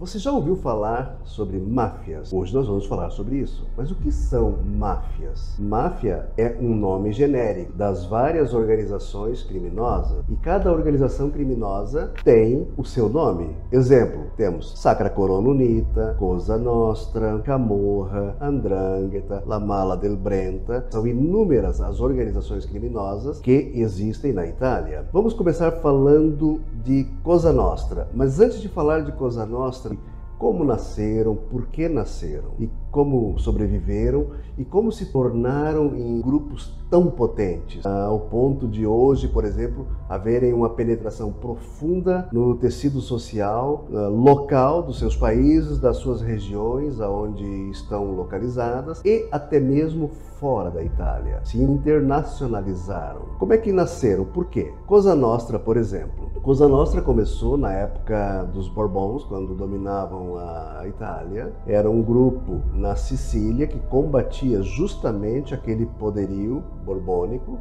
Você já ouviu falar sobre máfias? Hoje nós vamos falar sobre isso. Mas o que são máfias? Máfia é um nome genérico das várias organizações criminosas e cada organização criminosa tem o seu nome. Exemplo, temos Sacra Corona Unita, Cosa Nostra, Camorra, 'Ndrangheta, La Mala del Brenta. São inúmeras as organizações criminosas que existem na Itália. Vamos começar falando de Cosa Nostra. Mas antes de falar de Cosa Nostra, como nasceram, por que nasceram e como sobreviveram e como se tornaram em grupos tão potentes, ao ponto de hoje, por exemplo, haverem uma penetração profunda no tecido social local dos seus países, das suas regiões aonde estão localizadas e até mesmo fora da Itália, se internacionalizaram. Como é que nasceram? Por quê? Cosa Nostra, por exemplo. Cosa Nostra começou na época dos Borbons, quando dominavam a Itália. Era um grupo na Sicília que combatia justamente aquele poderio borbônico,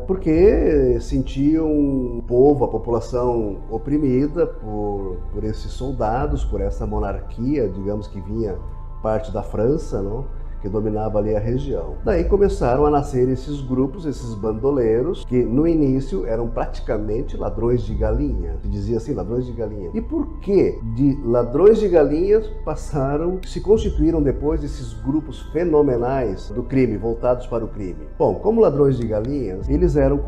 porque sentiam o povo, a população oprimida por esses soldados, por essa monarquia, digamos que vinha parte da França, não? Que dominava ali a região. Daí começaram a nascer esses grupos, esses bandoleiros, que no início eram praticamente ladrões de galinha. Se dizia assim, ladrões de galinha. E por que de ladrões de galinhas se constituíram depois esses grupos fenomenais do crime, voltados para o crime? Bom, como ladrões de galinhas, eles eram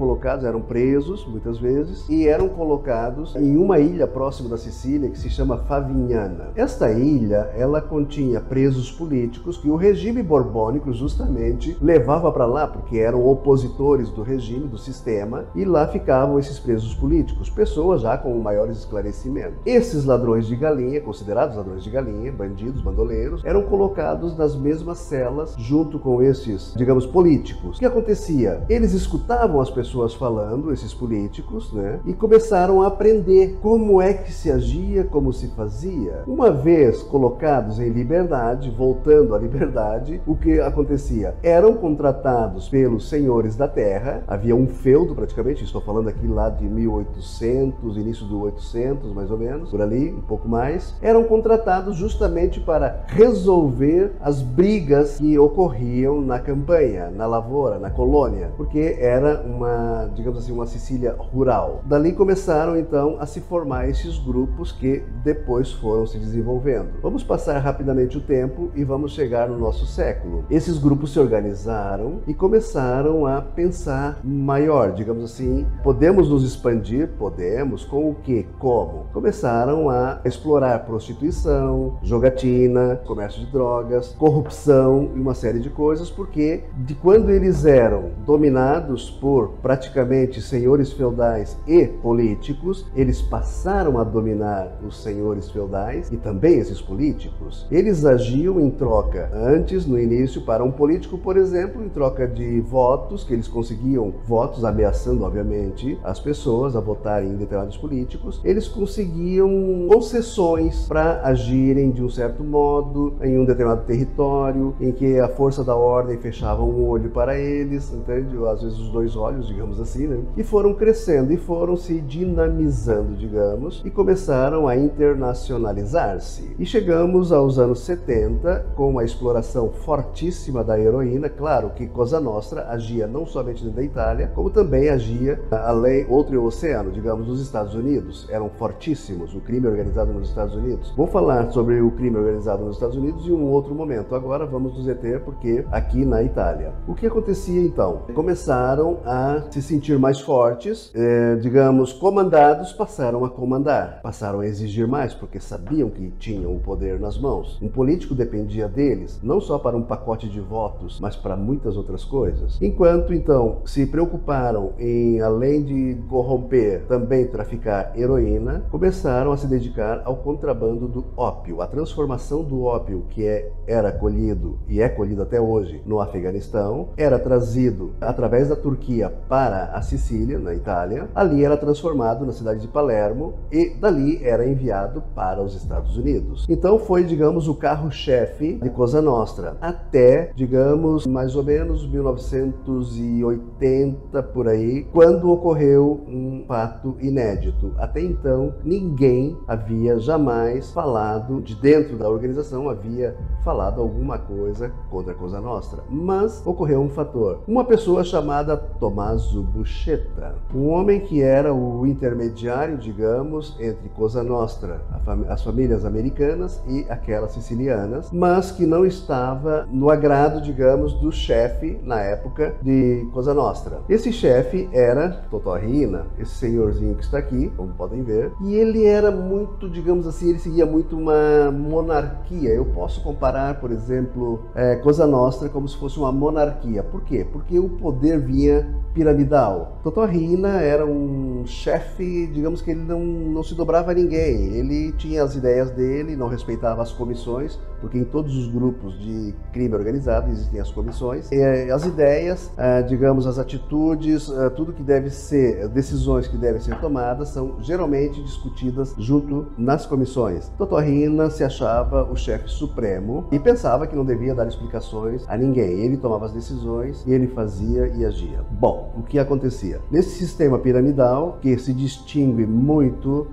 presos muitas vezes, e eram colocados em uma ilha próxima da Sicília que se chama Favignana. Esta ilha, ela continha presos políticos que o regime borbônico justamente levava para lá porque eram opositores do regime, do sistema, e lá ficavam esses presos políticos, pessoas já com maiores esclarecimentos. Esses ladrões de galinha, considerados ladrões de galinha, bandidos, bandoleiros, eram colocados nas mesmas celas junto com esses, digamos, políticos. O que acontecia? Eles escutavam as pessoas falando, esses políticos, né, e começaram a aprender como é que se agia, como se fazia. Uma vez colocados em liberdade, voltando à liberdade, o que acontecia? Eram contratados pelos senhores da terra, havia um feudo praticamente, estou falando aqui lá de 1800, início do 800 mais ou menos, por ali, um pouco mais, eram contratados justamente para resolver as brigas que ocorriam na campanha, na lavoura, na colônia, porque era uma, digamos assim, uma Sicília rural. Dali começaram então a se formar esses grupos que depois foram se desenvolvendo. Vamos passar rapidamente o tempo e vamos chegar no nosso século. Esses grupos se organizaram e começaram a pensar maior, digamos assim, podemos nos expandir? Podemos. Com o quê? Como? Começaram a explorar prostituição, jogatina, comércio de drogas, corrupção e uma série de coisas, porque de quando eles eram dominados por praticamente senhores feudais e políticos, eles passaram a dominar os senhores feudais e também esses políticos. Eles agiam em troca, antes, no início, para um político, por exemplo, em troca de votos, que eles conseguiam votos, ameaçando, obviamente, as pessoas a votarem em determinados políticos, eles conseguiam concessões para agirem de um certo modo em um determinado território, em que a força da ordem fechava um olho para eles, entende? Às vezes os dois olhos, digamos assim, né? E foram crescendo e foram se dinamizando, digamos, e começaram a internacionalizar-se. E chegamos aos anos 70, com a exploração fortíssima da heroína. Claro que Cosa Nostra agia não somente dentro da Itália, como também agia além, outro oceano, digamos, nos Estados Unidos. Eram fortíssimos, o crime organizado nos Estados Unidos. Vou falar sobre o crime organizado nos Estados Unidos em um outro momento. Agora vamos nos deter porque aqui na Itália. O que acontecia então? Começaram a se sentir mais fortes, digamos, comandados, passaram a comandar, passaram a exigir mais porque sabiam que tinham o poder nas mãos. Um político dependia deles, não só para um pacote de votos, mas para muitas outras coisas. Enquanto, então, se preocuparam em, além de corromper, também traficar heroína, começaram a se dedicar ao contrabando do ópio, a transformação do ópio que era colhido e é colhido até hoje no Afeganistão, era trazido através da Turquia para a Sicília, na Itália, ali era transformado na cidade de Palermo e dali era enviado para os Estados Unidos. Então foi, digamos, o carro-chefe de Cosa Nostra. até, digamos, mais ou menos 1980 por aí, quando ocorreu um fato inédito. Até então, ninguém havia jamais falado, de dentro da organização, havia falado alguma coisa contra a Cosa Nostra. Mas ocorreu um fator. Uma pessoa chamada Tommaso Buscetta, um homem que era o intermediário, digamos, entre Cosa Nostra, as famílias americanas e aquelas sicilianas, mas que não estava no agrado, digamos, do chefe, na época, de Cosa Nostra. Esse chefe era Totò Riina, esse senhorzinho que está aqui, como podem ver, e ele era muito, digamos assim, ele seguia muito uma monarquia. Eu posso comparar, por exemplo, Cosa Nostra como se fosse uma monarquia. Por quê? Porque o poder vinha piramidal. Totò Riina era um chefe, digamos que ele não se dobrava a ninguém. Ele tinha as ideias dele, não respeitava as comissões, porque em todos os grupos de crime organizado existem as comissões. E as ideias, digamos, as atitudes, tudo que deve ser, decisões que devem ser tomadas são geralmente discutidas junto nas comissões. Totò Riina se achava o chefe supremo e pensava que não devia dar explicações a ninguém. Ele tomava as decisões e ele fazia e agia. Bom, o que acontecia? Nesse sistema piramidal, que se distingue muito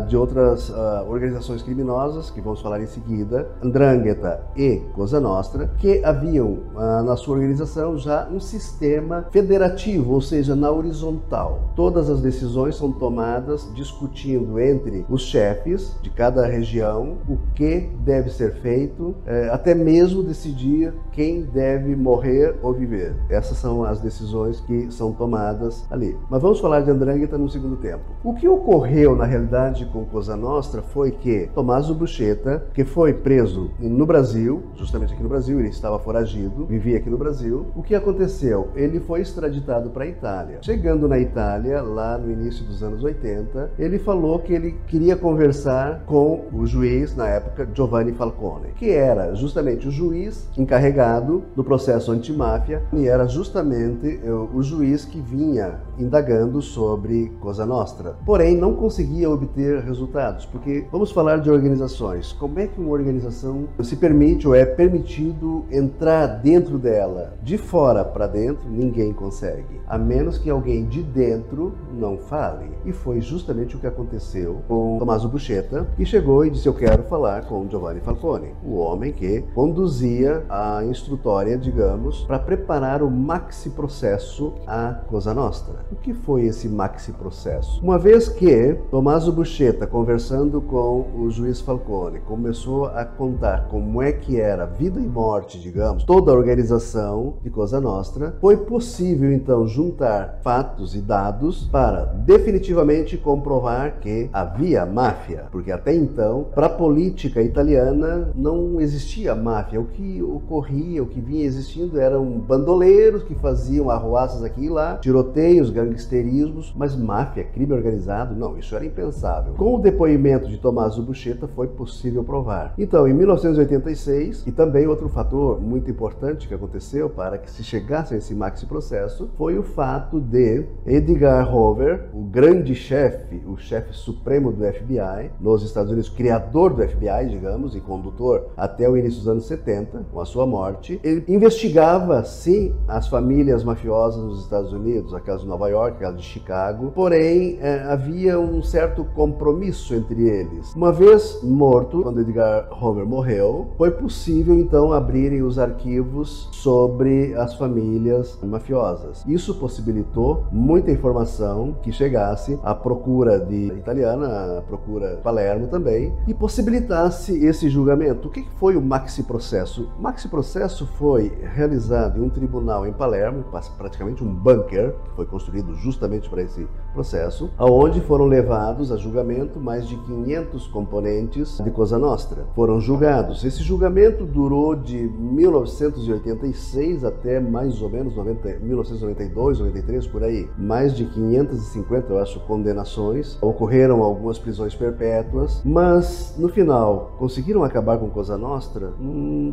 de outras organizações criminosas, que vamos falar em seguida, 'Ndrangheta e Cosa Nostra, que haviam na sua organização já um sistema federativo, ou seja, na horizontal. Todas as decisões são tomadas discutindo entre os chefes de cada região o que deve ser feito, até mesmo decidir quem deve morrer ou viver. Essas são as decisões que são tomadas ali. Mas vamos falar de 'Ndrangheta no segundo tempo. O que ocorreu na realidade com Cosa Nostra foi que Tommaso Buscetta, que foi preso no Brasil, justamente aqui no Brasil, ele estava foragido, vivia aqui no Brasil. O que aconteceu? Ele foi extraditado para a Itália. Chegando na Itália, lá no início dos anos 80, ele falou que ele queria conversar com o juiz, na época, Giovanni Falcone, que era justamente o juiz encarregado do processo antimáfia e era justamente o juiz que vinha indagando sobre Cosa Nostra. Porém, não conseguia obter resultados, porque vamos falar de organizações. Como é que uma organização se permite ou é permitido entrar dentro dela? De fora para dentro, ninguém consegue, a menos que alguém de dentro não fale. E foi justamente o que aconteceu com Tommaso Buscetta, que chegou e disse: eu quero falar com Giovanni Falcone, o homem que conduzia a instrutória, digamos, para preparar o maxi processo a Cosa Nostra. O que foi esse maxi processo? Uma vez que Tommaso Buscetta, conversando com o juiz Falcone, começou a contar como é que era vida e morte, digamos, toda a organização de Cosa Nostra, foi possível então juntar fatos e dados para definitivamente comprovar que havia máfia, porque até então, para a política italiana, não existia máfia. O que ocorria, o que vinha existindo eram bandoleiros que faziam arruaças aqui e lá, tiroteios, gangsterismos, mas máfia, crime organizado, não, isso era impensável. Com o depoimento de Tommaso Buscetta foi possível provar. Então, em 1986, e também outro fator muito importante que aconteceu para que se chegasse a esse maxi processo, foi o fato de Edgar Hoover, o grande chefe, o chefe supremo do FBI nos Estados Unidos, criador do FBI, digamos, e condutor até o início dos anos 70, com a sua morte, ele investigava, sim, as famílias mafiosas nos Estados Unidos, aquelas de Nova York, aquelas de Chicago, porém havia um certo compromisso entre eles. Uma vez morto, quando Edgar Hoover morreu, foi possível então abrirem os arquivos sobre as famílias mafiosas. Isso possibilitou muita informação que chegasse à procura italiana, à procura de Palermo também, e possibilitasse esse julgamento. O que foi o maxi processo? O maxi processo foi realizado em um tribunal em Palermo, praticamente um bunker, que foi construído justamente para esse processo, aonde foram levados a julgamento mais de 500 componentes de Cosa Nostra. Foram julgados. Esse julgamento durou de 1986 até mais ou menos 1992, 93, por aí. Mais de 550, eu acho, condenações. Ocorreram algumas prisões perpétuas, mas no final, conseguiram acabar com Cosa Nostra?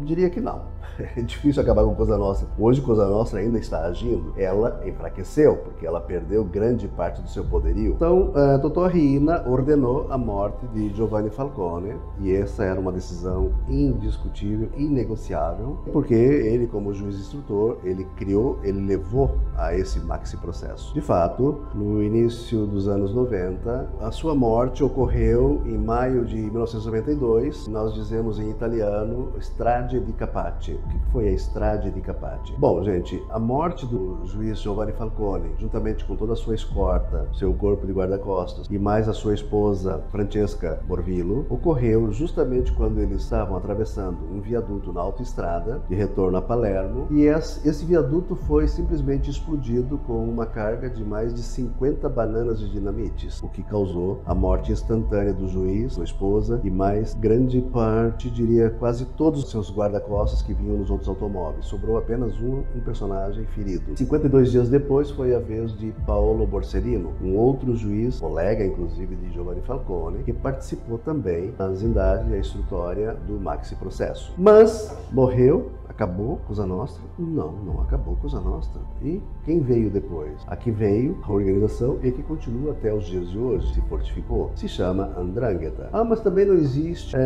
Diria que não. É difícil acabar com Cosa Nostra. Hoje Cosa Nostra ainda está agindo. Ela enfraqueceu, porque ela perdeu grande parte do seu poderio. Então, Totò Riina ordenou a morte de Giovanni Falcone, e essa era uma decisão indiscutível, inegociável, porque ele, como juiz instrutor, ele criou, ele levou a esse maxi processo. De fato, no início dos anos 90, a sua morte ocorreu em maio de 1992. Nós dizemos em italiano strage di Capaci. O que foi a strage di Capaci? Bom, gente, a morte do juiz Giovanni Falcone, juntamente com toda a sua escorta, seu corpo de guarda-costas e mais a sua esposa Francesca Morvillo, ocorreu justamente quando eles estavam atravessando um viaduto na autoestrada de retorno a Palermo, e esse viaduto foi simplesmente explodido com uma carga de mais de 50 bananas de dinamites, o que causou a morte instantânea do juiz, sua esposa e mais grande parte, diria quase todos os seus guarda-costas que vinham nos outros automóveis. Sobrou apenas um personagem ferido. 52 dias depois foi a vez de Paolo Borsellino, um outro juiz, colega inclusive de Giovanni Falcone, que participou também na zindagem e a instrutória do maxi processo. Mas morreu. Acabou Cosa Nostra? Não, não acabou Cosa Nostra. E quem veio depois? A que veio a organização e que continua até os dias de hoje, se fortificou, se chama 'Ndrangheta. Mas também não existe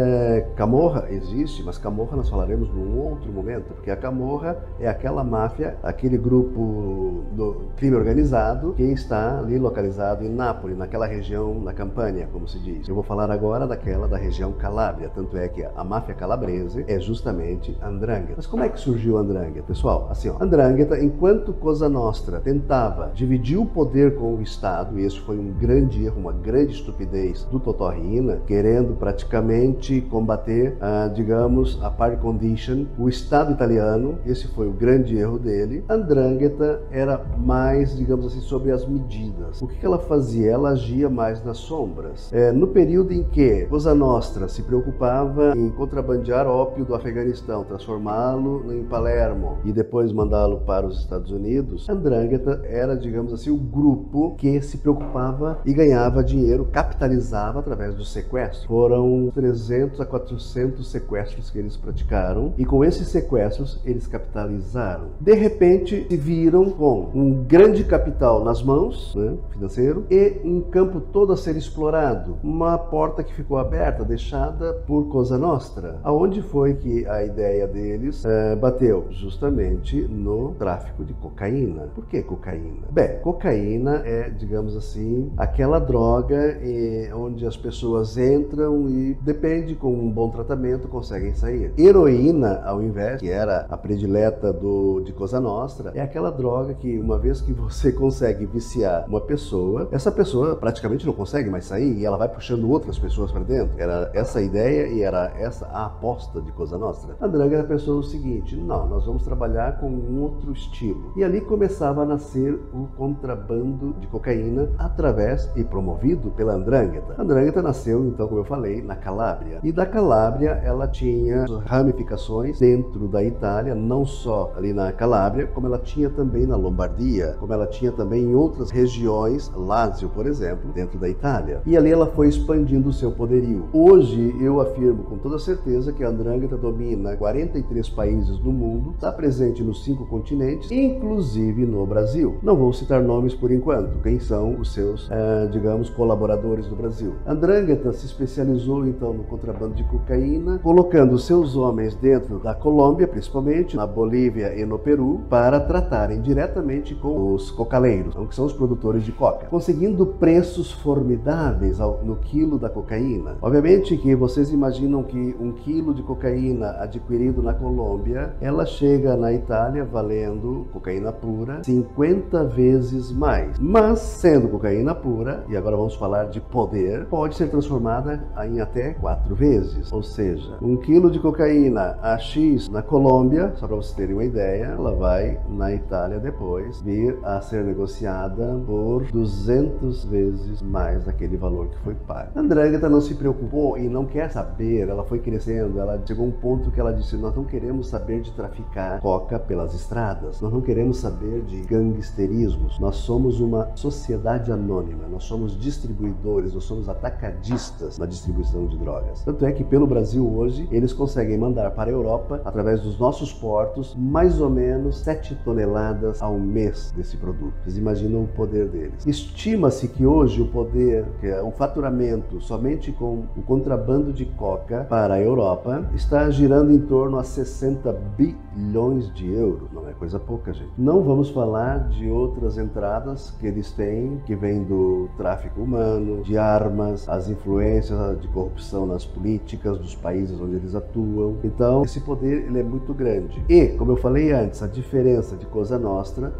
Camorra? Existe, mas Camorra nós falaremos num outro momento, porque a Camorra é aquela máfia, aquele grupo do crime organizado que está ali localizado em Nápoles, naquela região, na Campania, como se diz. Eu vou falar agora daquela da região Calábria, tanto é que a máfia calabrese é justamente 'Ndrangheta. Mas como é que surgiu a 'Ndrangheta, pessoal? Assim, ó, 'Ndrangheta, enquanto Cosa Nostra tentava dividir o poder com o Estado, e esse foi um grande erro, uma grande estupidez do Totò Riina, querendo praticamente combater, digamos, a par condition, o Estado italiano, esse foi o grande erro dele. A 'Ndrangheta era mais, digamos assim, sobre as medidas. O que ela fazia? Ela agia mais nas sombras. No período em que Cosa Nostra se preocupava em contrabandear ópio do Afeganistão, transformá-lo em Palermo e depois mandá-lo para os Estados Unidos, a 'Ndrangheta era, digamos assim, o grupo que se preocupava e ganhava dinheiro, capitalizava através dos sequestros. Foram 300 a 400 sequestros que eles praticaram, e com esses sequestros eles capitalizaram. De repente se viram com um grande capital nas mãos, né, financeiro, e um campo todo a ser explorado, uma porta que ficou aberta, deixada por Cosa Nostra. Aonde foi que a ideia deles bateu? Justamente no tráfico de cocaína. Por que cocaína? Bem, cocaína é, digamos assim, aquela droga onde as pessoas entram e, depende, com um bom tratamento, conseguem sair. Heroína, ao invés, que era a predileta de Cosa Nostra, é aquela droga que, uma vez que você consegue viciar uma pessoa, essa pessoa praticamente não consegue mais sair e ela vai puxando outras pessoas para dentro. Era essa a ideia e era essa a aposta de Cosa Nostra. A 'Ndrangheta pensou o seguinte: não, nós vamos trabalhar com um outro estilo. E ali começava a nascer o contrabando de cocaína através e promovido pela 'Ndrangheta. A 'Ndrangheta nasceu, então, como eu falei, na Calábria. E da Calábria ela tinha ramificações dentro da Itália, não só ali na Calábria, como ela tinha também na Lombardia, como ela tinha também em outras regiões, Lácio, por exemplo, dentro da Itália. E ali ela foi expandindo o seu poderio. Hoje eu afirmo com toda certeza que a 'Ndrangheta domina 43 países no mundo, está presente nos 5 continentes, inclusive no Brasil. Não vou citar nomes por enquanto, quem são os seus, digamos, colaboradores do Brasil. A 'Ndrangheta se especializou então no contrabando de cocaína, colocando seus homens dentro da Colômbia, principalmente na Bolívia e no Peru, para tratarem diretamente com os cocaleiros, que são os produtores de coca, conseguindo preços formidáveis no quilo da cocaína. Obviamente que vocês imaginam que um quilo de cocaína adquirido na Colômbia, ela chega na Itália valendo cocaína pura 50 vezes mais. Mas, sendo cocaína pura, e agora vamos falar de poder, pode ser transformada em até 4 vezes. Ou seja, um quilo de cocaína a X na Colômbia, só para vocês terem uma ideia, ela vai na Itália depois vir a ser negociada por 200 vezes mais aquele valor que foi pago. A 'Ndrangheta não se preocupou e não quer saber, ela foi crescendo, ela chegou a um ponto que ela disse: nós não queremos saber de traficar coca pelas estradas, nós não queremos saber de gangsterismos, nós somos uma sociedade anônima, nós somos distribuidores, nós somos atacadistas na distribuição de drogas. Tanto é que pelo Brasil hoje, eles conseguem mandar para a Europa, através dos nossos portos, mais ou menos 7 toneladas ao mês desse produto. Vocês imaginam o poder deles. Estima-se que hoje o poder, que é o faturamento somente com o contrabando de coca para a Europa está girando em torno a 60 bilhões de euros. Não é coisa pouca, gente. Não vamos falar de outras entradas que eles têm, que vêm do tráfico humano, de armas, as influências de corrupção nas políticas dos países onde eles atuam. Então, esse poder ele é muito grande. E, como eu falei antes, a diferença de Cosa Nostra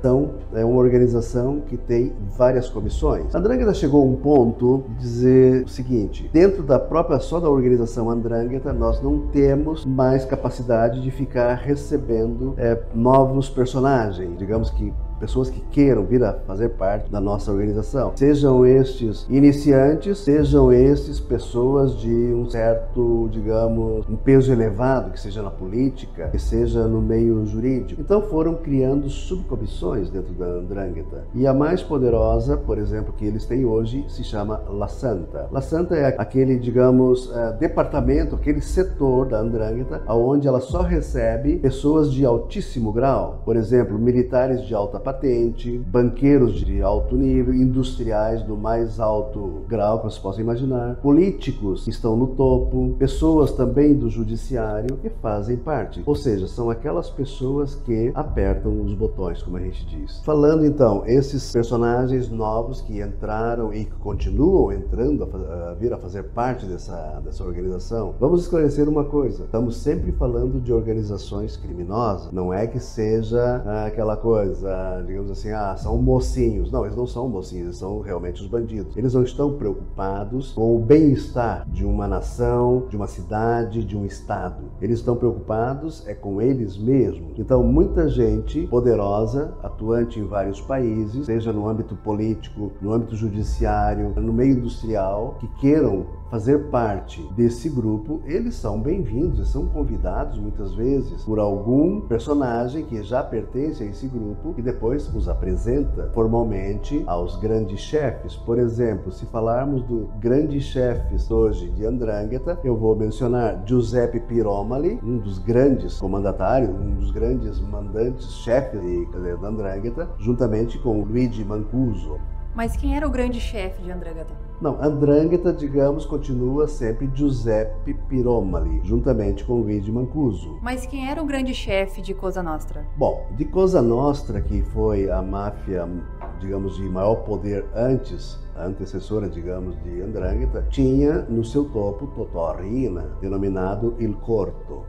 é uma organização que tem várias comissões. A 'Ndrangheta chegou a um ponto de dizer o seguinte: dentro da própria só da organização 'Ndrangheta, nós não temos mais capacidade de ficar recebendo novos personagens, digamos que pessoas que queiram vir a fazer parte da nossa organização. Sejam estes iniciantes, sejam estes pessoas de um certo, digamos, um peso elevado, que seja na política, que seja no meio jurídico. Então foram criando subcomissões dentro da 'Ndrangheta. E a mais poderosa, por exemplo, que eles têm hoje, se chama La Santa. La Santa é aquele, digamos, departamento, aquele setor da 'Ndrangheta, onde ela só recebe pessoas de altíssimo grau. Por exemplo, militares de alta patente, banqueiros de alto nível, industriais do mais alto grau que você possa imaginar, políticos que estão no topo, pessoas também do judiciário que fazem parte. Ou seja, são aquelas pessoas que apertam os botões, como a gente diz. Falando então, esses personagens novos que entraram e que continuam entrando a vir a fazer parte dessa organização, vamos esclarecer uma coisa: estamos sempre falando de organizações criminosas. Não é que seja aquela coisa, digamos assim, são mocinhos. Não, eles não são mocinhos, eles são realmente os bandidos. Eles não estão preocupados com o bem-estar de uma nação, de uma cidade, de um estado. Eles estão preocupados com eles mesmos. Então, muita gente poderosa, atuante em vários países, seja no âmbito político, no âmbito judiciário, no meio industrial, que queiram fazer parte desse grupo, eles são bem-vindos, eles são convidados muitas vezes por algum personagem que já pertence a esse grupo e depois os apresenta formalmente aos grandes chefes. Por exemplo, se falarmos dos grandes chefes hoje de 'Ndrangheta, eu vou mencionar Giuseppe Piromali, um dos grandes comandatários, um dos grandes mandantes chefes da 'Ndrangheta, juntamente com Luigi Mancuso. Mas quem era o grande chefe de 'Ndrangheta? Não, 'Ndrangheta, digamos, continua sempre Giuseppe Piromali, juntamente com Luigi Mancuso. Mas quem era o grande chefe de Cosa Nostra? Bom, de Cosa Nostra, que foi a máfia, digamos, de maior poder antes, a antecessora, digamos, de 'Ndrangheta, tinha no seu topo Totò Riina, denominado Il Corto,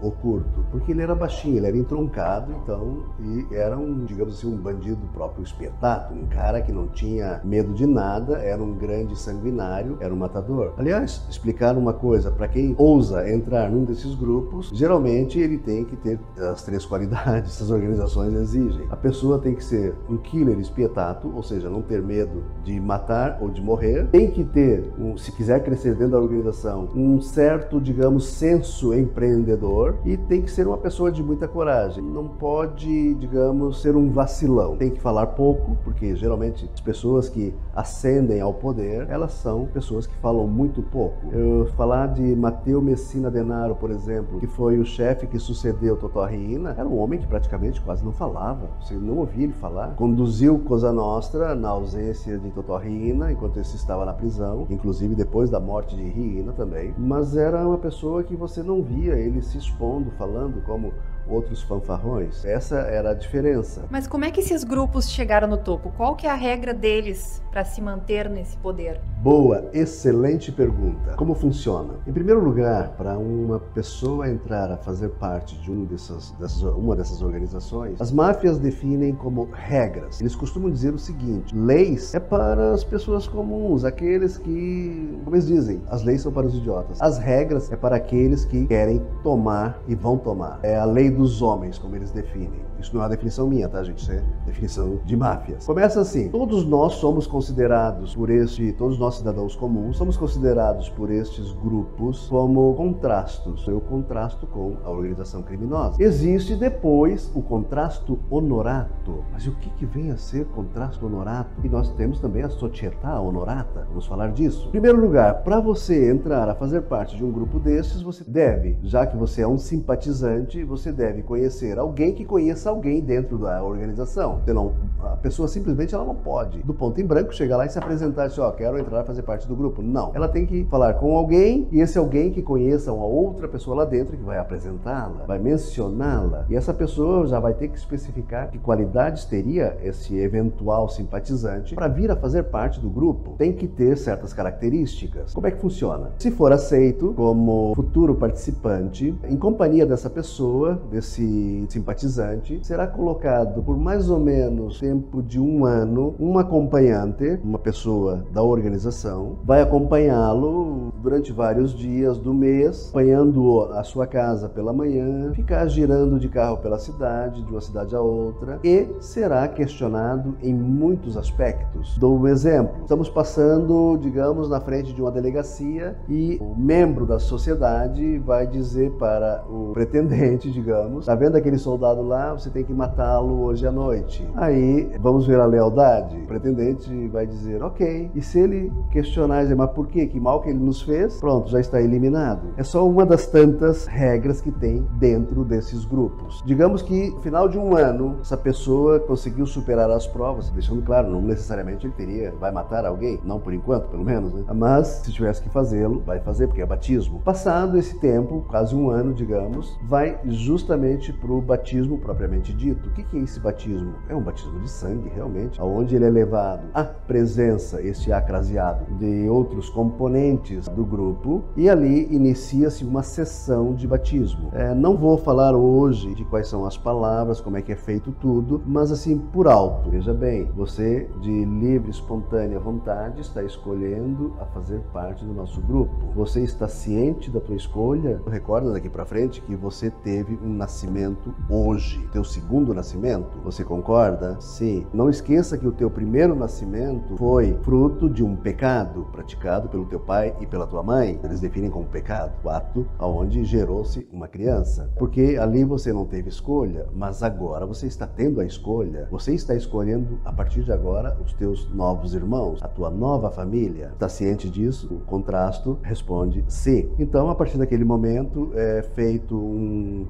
o curto, porque ele era baixinho, ele era entroncado, então, e era digamos assim, um bandido próprio espetáculo, um cara que não tinha medo de nada, era um grande sanguinário, era um matador. Aliás, explicar uma coisa, para quem ousa entrar num desses grupos, geralmente ele tem que ter as 3 qualidades que as organizações exigem. A pessoa tem que ser um killer espetato, ou seja, não ter medo de matar ou de morrer, tem que ter, se quiser crescer dentro da organização, um certo, digamos, senso empreendedor e tem que ser uma pessoa de muita coragem. Não pode, digamos, ser um vacilão. Tem que falar pouco, porque geralmente as pessoas que ascendem ao poder, elas são pessoas que falam muito pouco. Eu falar de Matteo Messina Denaro, por exemplo, que foi o chefe que sucedeu Totò Riina, era um homem que praticamente quase não falava. Você não ouvia ele falar. Conduziu Cosa Nostra na ausência de Totò Riina, enquanto esse estava na prisão, inclusive depois da morte de Riina também. Mas era uma pessoa que você não via ele se expondo, falando como outros fanfarrões. Essa era a diferença. Mas como é que esses grupos chegaram no topo? Qual que é a regra deles para se manter nesse poder? Boa, excelente pergunta. Como funciona? Em primeiro lugar, para uma pessoa entrar a fazer parte de uma dessas organizações, as máfias definem como regras. Eles costumam dizer o seguinte: leis é para as pessoas comuns, aqueles que, como eles dizem, as leis são para os idiotas. As regras é para aqueles que querem tomar e vão tomar. É a lei dos homens, como eles definem. Isso não é uma definição minha, tá, gente? Isso é definição de máfias. Começa assim: todos nós somos considerados todos nós cidadãos comuns, somos considerados por estes grupos como contrastos. Eu contrasto com a organização criminosa. Existe depois o contrasto honorato. Mas o que vem a ser contrasto honorato? E nós temos também a società honorata. Vamos falar disso. Em primeiro lugar, para você entrar a fazer parte de um grupo desses, você deve, já que você é um simpatizante, você deve conhecer alguém que conheça alguém dentro da organização. Senão, a pessoa simplesmente ela não pode, do ponto em branco, chegar lá e se apresentar e dizer, ó, quero entrar e fazer parte do grupo. Não. Ela tem que falar com alguém e esse alguém que conheça uma outra pessoa lá dentro que vai apresentá-la, vai mencioná-la. E essa pessoa já vai ter que especificar que qualidades teria esse eventual simpatizante para vir a fazer parte do grupo. Tem que ter certas características. Como é que funciona? Se for aceito como futuro participante, em companhia dessa pessoa, desse simpatizante, será colocado por mais ou menos tempo de 1 ano, um acompanhante, uma pessoa da organização, vai acompanhá-lo durante vários dias do mês, acompanhando a sua casa pela manhã, ficar girando de carro pela cidade, de uma cidade a outra, e será questionado em muitos aspectos. Dou um exemplo. Estamos passando, digamos, na frente de uma delegacia e o membro da sociedade vai dizer para o pretendente, digamos, tá vendo aquele soldado lá? Você tem que matá-lo hoje à noite. Aí, vamos ver a lealdade. O pretendente vai dizer, ok. E se ele questionar e dizer, mas por quê? Que mal que ele nos fez? Pronto, já está eliminado. É só uma das tantas regras que tem dentro desses grupos. Digamos que, no final de 1 ano, essa pessoa conseguiu superar as provas, deixando claro, não necessariamente ele vai matar alguém, não por enquanto, pelo menos, né? Mas, se tivesse que fazê-lo, vai fazer, porque é batismo. Passado esse tempo, quase 1 ano, digamos, vai justamente para o batismo propriamente dito. O que é esse batismo? É um batismo de sangue, realmente, onde ele é levado à presença, este acraseado, de outros componentes do grupo, e ali inicia-se uma sessão de batismo. Não vou falar hoje de quais são as palavras, como é que é feito tudo, mas assim, por alto. Veja bem, você, de livre, espontânea vontade, está escolhendo a fazer parte do nosso grupo. Você está ciente da tua escolha? Recorda daqui para frente que você teve um nascimento hoje, teu segundo nascimento. Você concorda? Sim. Não esqueça que o teu primeiro nascimento foi fruto de um pecado praticado pelo teu pai e pela tua mãe. Eles definem como pecado o ato onde gerou-se uma criança. Porque ali você não teve escolha, mas agora você está tendo a escolha. Você está escolhendo, a partir de agora, os teus novos irmãos, a tua nova família. Está ciente disso? O contrasto responde sim. Então, a partir daquele momento, é feito um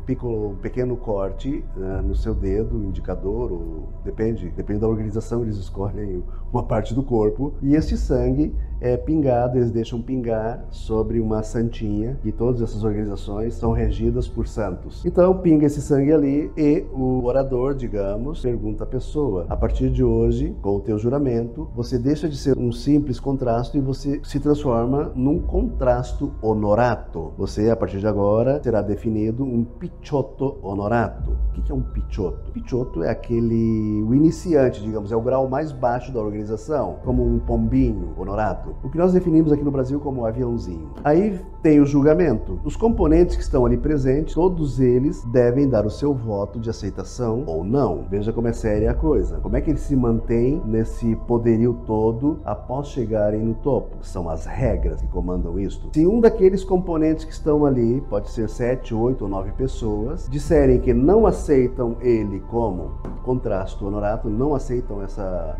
pequeno corte no seu dedo, indicador, ou depende da organização, eles escolhem uma parte do corpo, e esse sangue é pingado, eles deixam pingar sobre uma santinha, e todas essas organizações são regidas por santos. Então, pinga esse sangue ali e o orador, digamos, pergunta à pessoa, a partir de hoje, com o teu juramento, você deixa de ser um simples contrasto e você se transforma num contrasto honorato. Você, a partir de agora, será definido um piccioto honorato. O que é um piccioto? Piccioto é o iniciante, digamos, é o grau mais baixo da organização, como um pombinho honorato. O que nós definimos aqui no Brasil como aviãozinho. Aí tem o julgamento. Os componentes que estão ali presentes, todos eles devem dar o seu voto de aceitação ou não. Veja como é séria a coisa. Como é que eles se mantêm nesse poderio todo após chegarem no topo? São as regras que comandam isto. Se um daqueles componentes que estão ali, pode ser 7, 8 ou 9 pessoas, disserem que não aceitam ele como contrasto honorato, não aceitam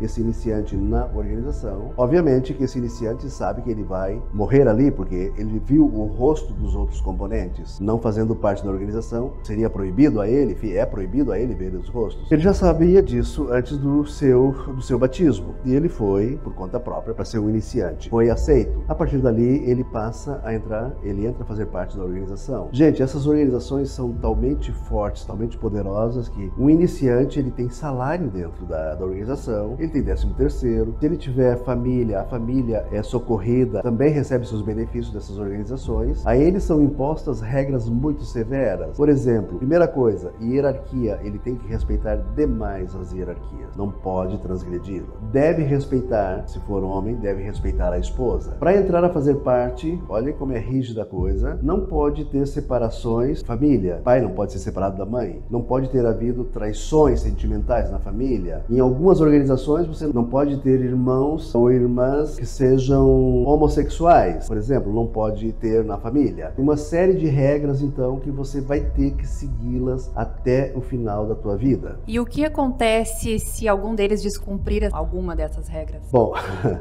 esse iniciante na organização, obviamente que esse iniciante sabe que ele vai morrer ali, porque ele viu o rosto dos outros componentes. Não fazendo parte da organização, seria proibido a ele, é proibido a ele ver os rostos. Ele já sabia disso antes do seu batismo, e ele foi, por conta própria, para ser um iniciante. Foi aceito. A partir dali, ele entra a fazer parte da organização. Gente, essas organizações são talmente fortes, talmente poderosas, que um iniciante, ele tem salário dentro da organização, ele tem 13º, se ele tiver família, a família é socorrida, também recebe seus benefícios dessas organizações. A eles são impostas regras muito severas. Por exemplo, primeira coisa, hierarquia, ele tem que respeitar demais as hierarquias, não pode transgredi-la. Deve respeitar, se for homem, deve respeitar a esposa. Para entrar a fazer parte, olha como é rígida a coisa, não pode ter separações, família, pai não pode ser separado da mãe, não pode ter havido traições sentimentais na família. Em algumas organizações você não pode ter irmãos ou irmãs que sejam sejam homossexuais, por exemplo, não pode ter na família. Uma série de regras, então, que você vai ter que segui-las até o final da tua vida. E o que acontece se algum deles descumprir alguma dessas regras? Bom,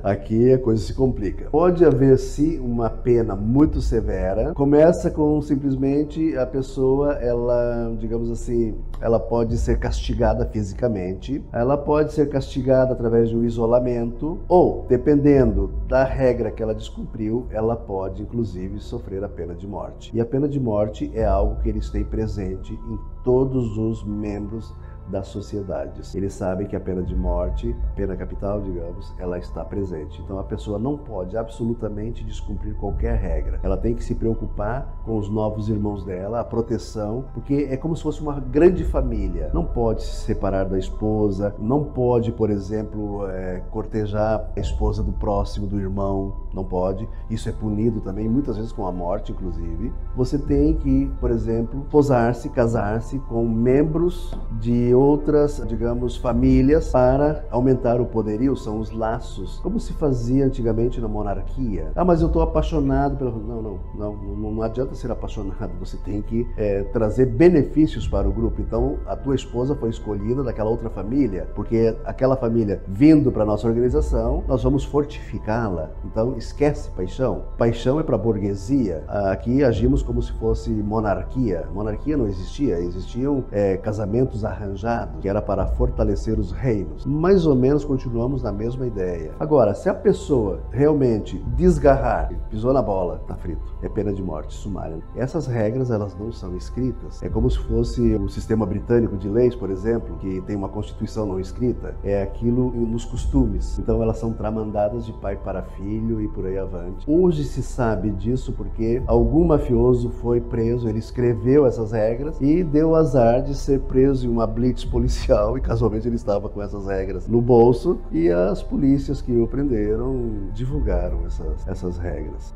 aqui a coisa se complica. Pode haver, sim, uma pena muito severa. Começa com simplesmente a pessoa, ela, digamos assim, ela pode ser castigada fisicamente, ela pode ser castigada através de um isolamento, ou, dependendo da regra que ela descumpriu, ela pode, inclusive, sofrer a pena de morte. E a pena de morte é algo que eles têm presente em todos os membros das sociedades. Eles sabem que a pena de morte, pena capital, digamos, ela está presente. Então a pessoa não pode absolutamente descumprir qualquer regra. Ela tem que se preocupar com os novos irmãos dela, a proteção, porque é como se fosse uma grande família. Não pode se separar da esposa, não pode, por exemplo, cortejar a esposa do próximo, do irmão, não pode. Isso é punido também, muitas vezes com a morte, inclusive. Você tem que, por exemplo, posar-se, casar-se com membros de outras, digamos, famílias para aumentar o poderio, são os laços, como se fazia antigamente na monarquia. Ah, mas eu estou apaixonado pelo... Não adianta ser apaixonado, você tem que trazer benefícios para o grupo. Então, a tua esposa foi escolhida daquela outra família, porque aquela família vindo para a nossa organização, nós vamos fortificá-la. Então, esquece paixão. Paixão é para a burguesia. Aqui agimos como se fosse monarquia. Monarquia não existia, existiam casamentos arranjados, que era para fortalecer os reinos. Mais ou menos continuamos na mesma ideia. Agora, se a pessoa realmente desgarrar, pisou na bola, tá frito, é pena de morte sumária. Essas regras, elas não são escritas. É como se fosse o sistema britânico de leis, por exemplo, que tem uma constituição não escrita. É aquilo nos costumes. Então elas são tramandadas de pai para filho e por aí avante. Hoje se sabe disso porque algum mafioso foi preso, ele escreveu essas regras e deu azar de ser preso em uma blitz policial e casualmente ele estava com essas regras no bolso e as polícias que o prenderam divulgaram essas regras.